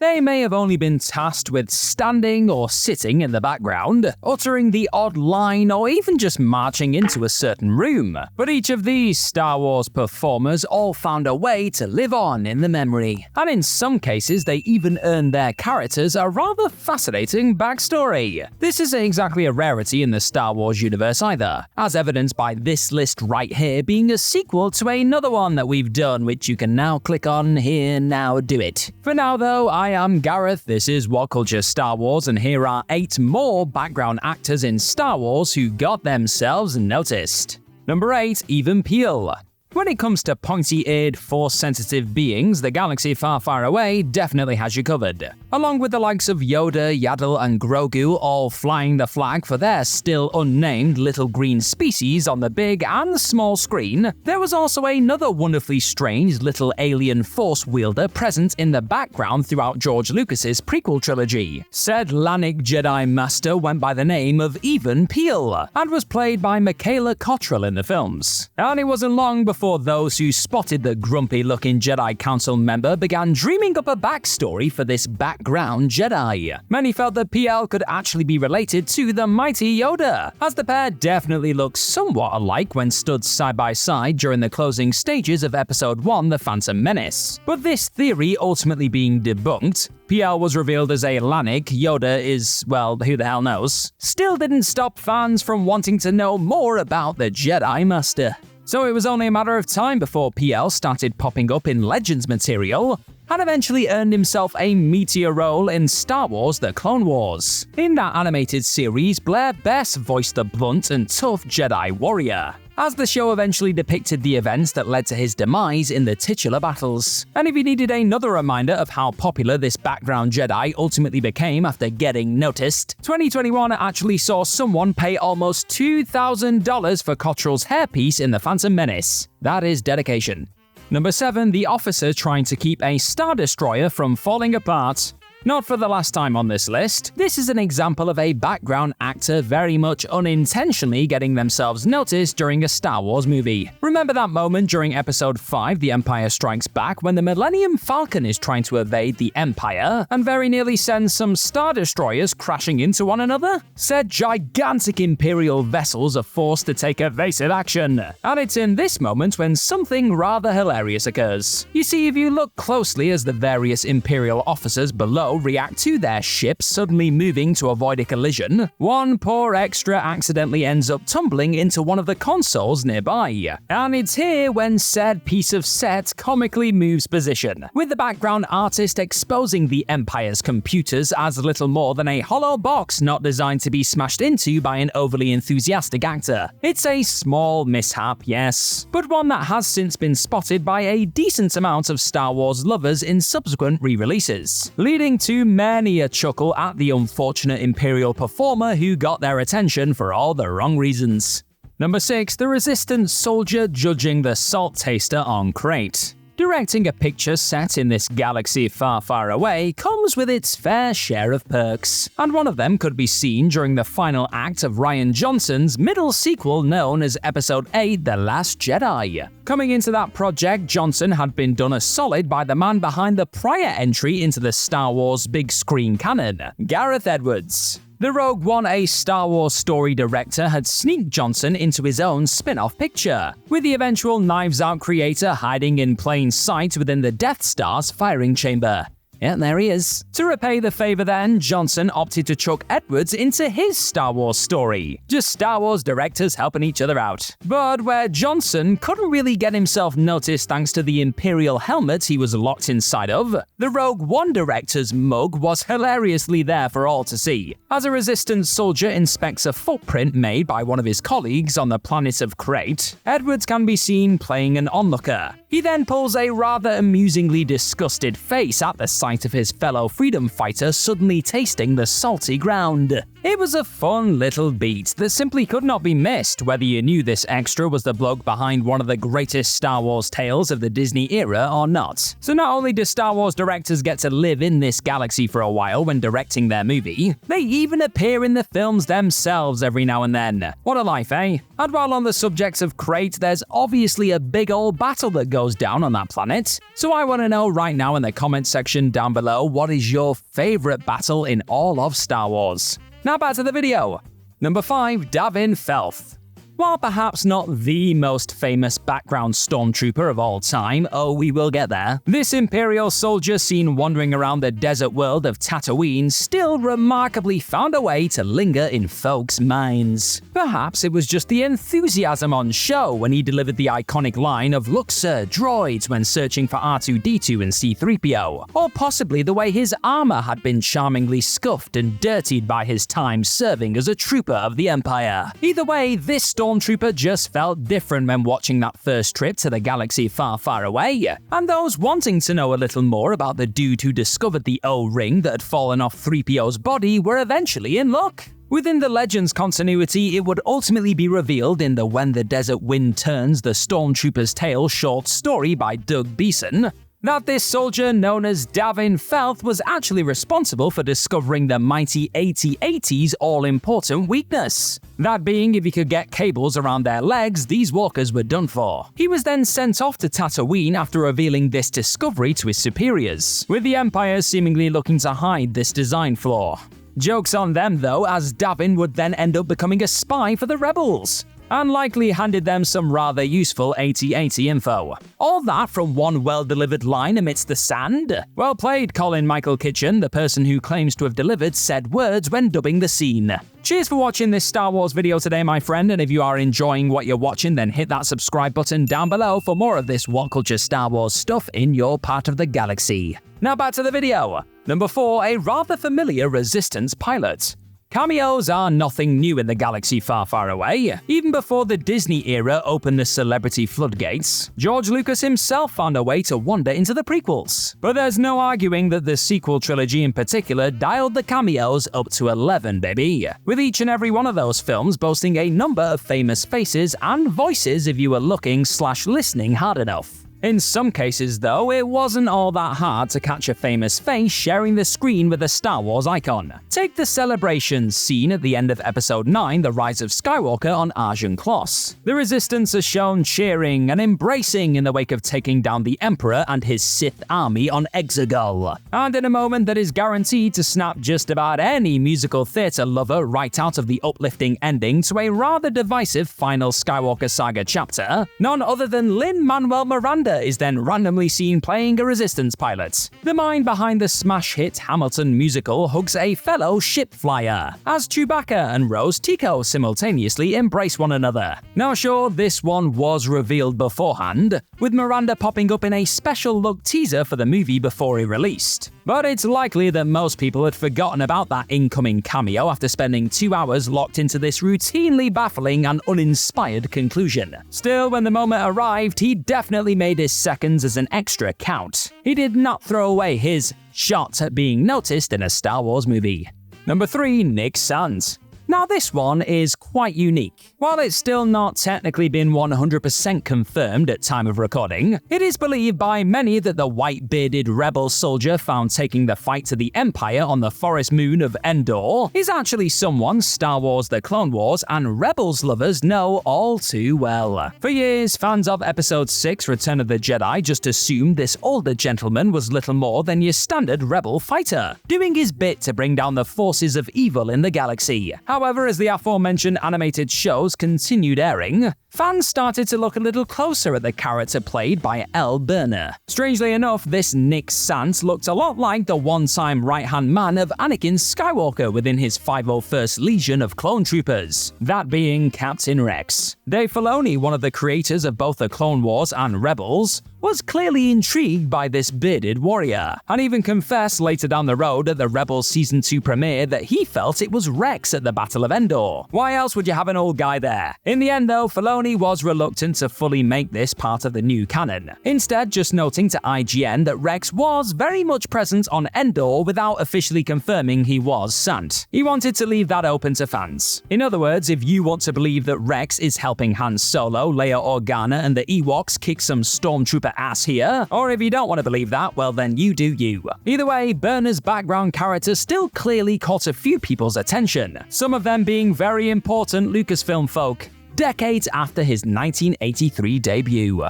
They may have only been tasked with standing or sitting in the background, uttering the odd line, or even just marching into a certain room. But each of these Star Wars performers all found a way to live on in the memory, and in some cases they even earned their characters a rather fascinating backstory. This isn't exactly a rarity in the Star Wars universe either, as evidenced by this list right here being a sequel to another one that we've done, which you can now click on here. Now do it. For now though, I am Gareth, this is What Culture Star Wars, and here are 8 more background actors in Star Wars who got themselves noticed. Number 8. Even Peele. When it comes to pointy-eared, force-sensitive beings, the galaxy far, far away definitely has you covered. Along with the likes of Yoda, Yaddle, and Grogu all flying the flag for their still unnamed little green species on the big and small screen, there was also another wonderfully strange little alien force wielder present in the background throughout George Lucas's prequel trilogy. Said Lannic Jedi Master went by the name of Even Peele, and was played by Michaela Cottrell in the films. And it wasn't long before those who spotted the grumpy-looking Jedi Council member began dreaming up a backstory for this background Jedi. Many felt that Peele could actually be related to the mighty Yoda, as the pair definitely look somewhat alike when stood side by side during the closing stages of Episode 1 The Phantom Menace. But this theory ultimately being debunked, Peele was revealed as a Lannic, Yoda is, well, who the hell knows, still didn't stop fans from wanting to know more about the Jedi Master. So it was only a matter of time before Peele started popping up in Legends material, and eventually earned himself a meteor role in Star Wars The Clone Wars. In that animated series, Blair Bess voiced the blunt and tough Jedi warrior, as the show eventually depicted the events that led to his demise in the titular battles. And if you needed another reminder of how popular this background Jedi ultimately became after getting noticed, 2021 actually saw someone pay almost $2,000 for Cottrell's hairpiece in The Phantom Menace. That is dedication. Number 7. The officer trying to keep a Star Destroyer from falling apart. Not for the last time on this list, this is an example of a background actor very much unintentionally getting themselves noticed during a Star Wars movie. Remember that moment during Episode 5, The Empire Strikes Back, when the Millennium Falcon is trying to evade the Empire and very nearly sends some Star Destroyers crashing into one another? Said gigantic Imperial vessels are forced to take evasive action. And it's in this moment when something rather hilarious occurs. You see, if you look closely as the various Imperial officers below react to their ships suddenly moving to avoid a collision, one poor extra accidentally ends up tumbling into one of the consoles nearby. And it's here when said piece of set comically moves position, with the background artist exposing the Empire's computers as little more than a hollow box not designed to be smashed into by an overly enthusiastic actor. It's a small mishap, yes, but one that has since been spotted by a decent amount of Star Wars lovers in subsequent re-releases, leading to many a chuckle at the unfortunate Imperial performer who got their attention for all the wrong reasons. Number 6. The Resistance soldier judging the salt taster on crate. Directing a picture set in this galaxy far, far away comes with its fair share of perks, and one of them could be seen during the final act of Rian Johnson's middle sequel known as Episode 8 The Last Jedi. Coming into that project, Johnson had been done a solid by the man behind the prior entry into the Star Wars big screen canon, Gareth Edwards. The Rogue One, a Star Wars story director, had sneaked Johnson into his own spin-off picture, with the eventual Knives Out creator hiding in plain sight within the Death Star's firing chamber. Yeah, there he is. To repay the favor then, Johnson opted to chuck Edwards into his Star Wars story. Just Star Wars directors helping each other out. But where Johnson couldn't really get himself noticed thanks to the Imperial helmet he was locked inside of, the Rogue One director's mug was hilariously there for all to see, as a Resistance soldier inspects a footprint made by one of his colleagues on the planet of Crate. Edwards can be seen playing an onlooker. He then pulls a rather amusingly disgusted face at the sight of his fellow freedom fighter suddenly tasting the salty ground. It was a fun little beat that simply could not be missed, whether you knew this extra was the bloke behind one of the greatest Star Wars tales of the Disney era or not. So not only do Star Wars directors get to live in this galaxy for a while when directing their movie, they even appear in the films themselves every now and then. What a life, eh? And while on the subject of Crate, there's obviously a big old battle that goes down on that planet. So I want to know right now in the comments section down below, what is your favorite battle in all of Star Wars? Now back to the video. Number 5, Davin Felth. While perhaps not the most famous background stormtrooper of all time, oh we will get there, this Imperial soldier seen wandering around the desert world of Tatooine still remarkably found a way to linger in folks' minds. Perhaps it was just the enthusiasm on show when he delivered the iconic line of "Look sir, droids" when searching for R2-D2 and C-3PO, or possibly the way his armor had been charmingly scuffed and dirtied by his time serving as a trooper of the Empire. Either way, this Stormtrooper just felt different when watching that first trip to the galaxy far, far away. And those wanting to know a little more about the dude who discovered the O-ring that had fallen off 3PO's body were eventually in luck. Within the Legends continuity, it would ultimately be revealed in the When the Desert Wind Turns the Stormtrooper's Tale short story by Doug Beeson that this soldier known as Davin Felth was actually responsible for discovering the mighty AT-AT's all-important weakness. That being, if he could get cables around their legs, these walkers were done for. He was then sent off to Tatooine after revealing this discovery to his superiors, with the Empire seemingly looking to hide this design flaw. Joke's on them though, as Davin would then end up becoming a spy for the rebels, and likely handed them some rather useful AT-AT info. All that from one well-delivered line amidst the sand? Well played, Colin Michael Kitchen, the person who claims to have delivered said words when dubbing the scene. Cheers for watching this Star Wars video today, my friend, and if you are enjoying what you're watching, then hit that subscribe button down below for more of this What Culture Star Wars stuff in your part of the galaxy. Now back to the video. Number 4, a rather familiar Resistance pilot. Cameos are nothing new in the galaxy far, far away. Even before the Disney era opened the celebrity floodgates, George Lucas himself found a way to wander into the prequels. But there's no arguing that the sequel trilogy in particular dialed the cameos up to 11, baby, with each and every one of those films boasting a number of famous faces and voices if you were looking/listening hard enough. In some cases, though, it wasn't all that hard to catch a famous face sharing the screen with a Star Wars icon. Take the celebrations scene at the end of Episode 9, The Rise of Skywalker on Argent Kloss. The Resistance are shown cheering and embracing in the wake of taking down the Emperor and his Sith army on Exegol. And in a moment that is guaranteed to snap just about any musical theatre lover right out of the uplifting ending to a rather divisive final Skywalker saga chapter, none other than Lin-Manuel Miranda is then randomly seen playing a Resistance pilot. The mind behind the smash hit Hamilton musical hugs a fellow ship flyer, as Chewbacca and Rose Tico simultaneously embrace one another. Now sure, this one was revealed beforehand, with Miranda popping up in a special look teaser for the movie before it released. But it's likely that most people had forgotten about that incoming cameo after spending 2 hours locked into this routinely baffling and uninspired conclusion. Still, when the moment arrived, he definitely made his seconds as an extra count. He did not throw away his shot at being noticed in a Star Wars movie. Number 3, Nick Sand. Now this one is quite unique. While it's still not technically been 100% confirmed at time of recording, it is believed by many that the white-bearded rebel soldier found taking the fight to the Empire on the forest moon of Endor is actually someone Star Wars The Clone Wars and Rebels lovers know all too well. For years, fans of Episode 6 Return of the Jedi just assumed this older gentleman was little more than your standard rebel fighter, doing his bit to bring down the forces of evil in the galaxy. However, as the aforementioned animated shows continued airing, fans started to look a little closer at the character played by Elle Burner. Strangely enough, this Nick Sant looked a lot like the one-time right-hand man of Anakin Skywalker within his 501st Legion of clone troopers, that being Captain Rex. Dave Filoni, one of the creators of both the Clone Wars and Rebels, was clearly intrigued by this bearded warrior, and even confessed later down the road at the Rebels Season 2 premiere that he felt it was Rex at the Battle of Endor. Why else would you have an old guy there? In the end though, Filoni was reluctant to fully make this part of the new canon, instead just noting to IGN that Rex was very much present on Endor without officially confirming he was Sant. He wanted to leave that open to fans. In other words, if you want to believe that Rex is helping Han Solo, Leia Organa, and the Ewoks kick some Stormtrooper ass here, or if you don't want to believe that, well then you do you. Either way, Burner's background character still clearly caught a few people's attention, some of them being very important Lucasfilm folk, decades after his 1983 debut.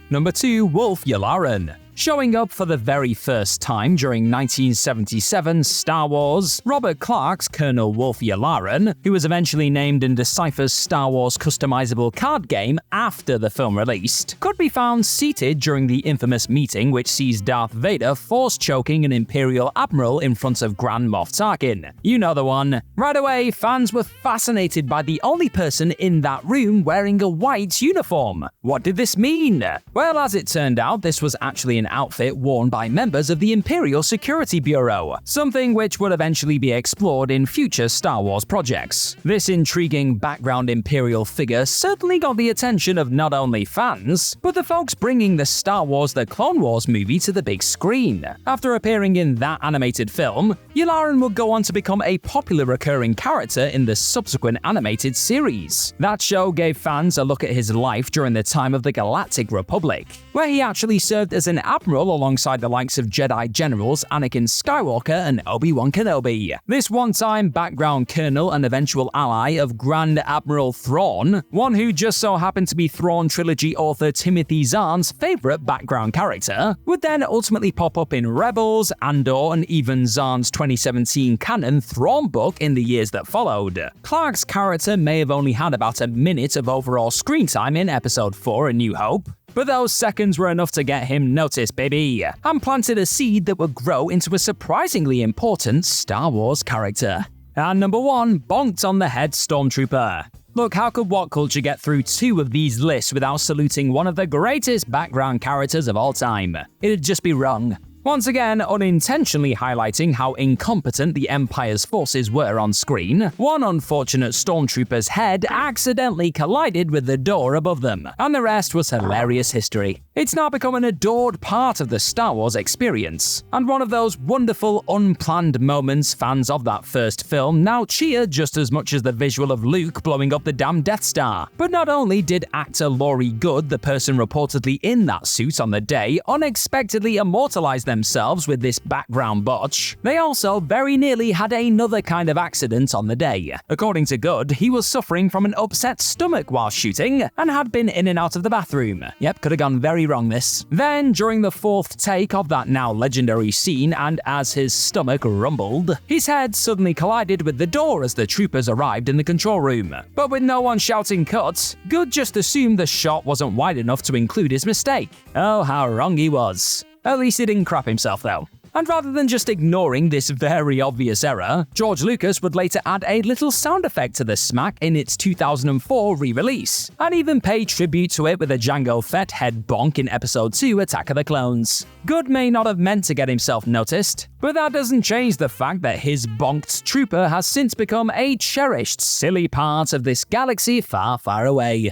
Number 2. Wolf Yularen. Showing up for the very first time during 1977's Star Wars, Robert Clark's Colonel Wolf Yularen, who was eventually named in Decipher's Star Wars customizable card game after the film released, could be found seated during the infamous meeting which sees Darth Vader force-choking an Imperial Admiral in front of Grand Moff Tarkin. You know the one. Right away, fans were fascinated by the only person in that room wearing a white uniform. What did this mean? Well, as it turned out, this was actually an outfit worn by members of the Imperial Security Bureau, something which would eventually be explored in future Star Wars projects. This intriguing background Imperial figure certainly got the attention of not only fans, but the folks bringing the Star Wars The Clone Wars movie to the big screen. After appearing in that animated film, Yularen would go on to become a popular recurring character in the subsequent animated series. That show gave fans a look at his life during the time of the Galactic Republic, where he actually served as an admiral alongside the likes of Jedi generals Anakin Skywalker and Obi-Wan Kenobi. This one-time background colonel and eventual ally of Grand Admiral Thrawn, one who just so happened to be Thrawn trilogy author Timothy Zahn's favorite background character, would then ultimately pop up in Rebels, Andor, and even Zahn's 2017 canon Thrawn book in the years that followed. Clark's character may have only had about a minute of overall screen time in Episode 4 A New Hope, but those seconds were enough to get him noticed, baby, and planted a seed that would grow into a surprisingly important Star Wars character. And number 1, Bonked on the Head Stormtrooper. Look, how could What Culture get through 2 of these lists without saluting one of the greatest background characters of all time? It'd just be wrong. Once again, unintentionally highlighting how incompetent the Empire's forces were on screen, one unfortunate stormtrooper's head accidentally collided with the door above them, and the rest was hilarious history. It's now become an adored part of the Star Wars experience, and one of those wonderful, unplanned moments fans of that first film now cheer just as much as the visual of Luke blowing up the damn Death Star. But not only did actor Laurie Good, the person reportedly in that suit on the day, unexpectedly immortalize themselves with this background botch, they also very nearly had another kind of accident on the day. According to Good, he was suffering from an upset stomach while shooting and had been in and out of the bathroom. Yep, could have gone very wrong this. Then, during the 4th take of that now legendary scene, and as his stomach rumbled, his head suddenly collided with the door as the troopers arrived in the control room. But with no one shouting cut, Good just assumed the shot wasn't wide enough to include his mistake. Oh, how wrong he was. At least he didn't crap himself though. And rather than just ignoring this very obvious error, George Lucas would later add a little sound effect to the smack in its 2004 re-release, and even pay tribute to it with a Jango Fett head bonk in Episode 2 Attack of the Clones. Good may not have meant to get himself noticed, but that doesn't change the fact that his bonked trooper has since become a cherished, silly part of this galaxy far, far away.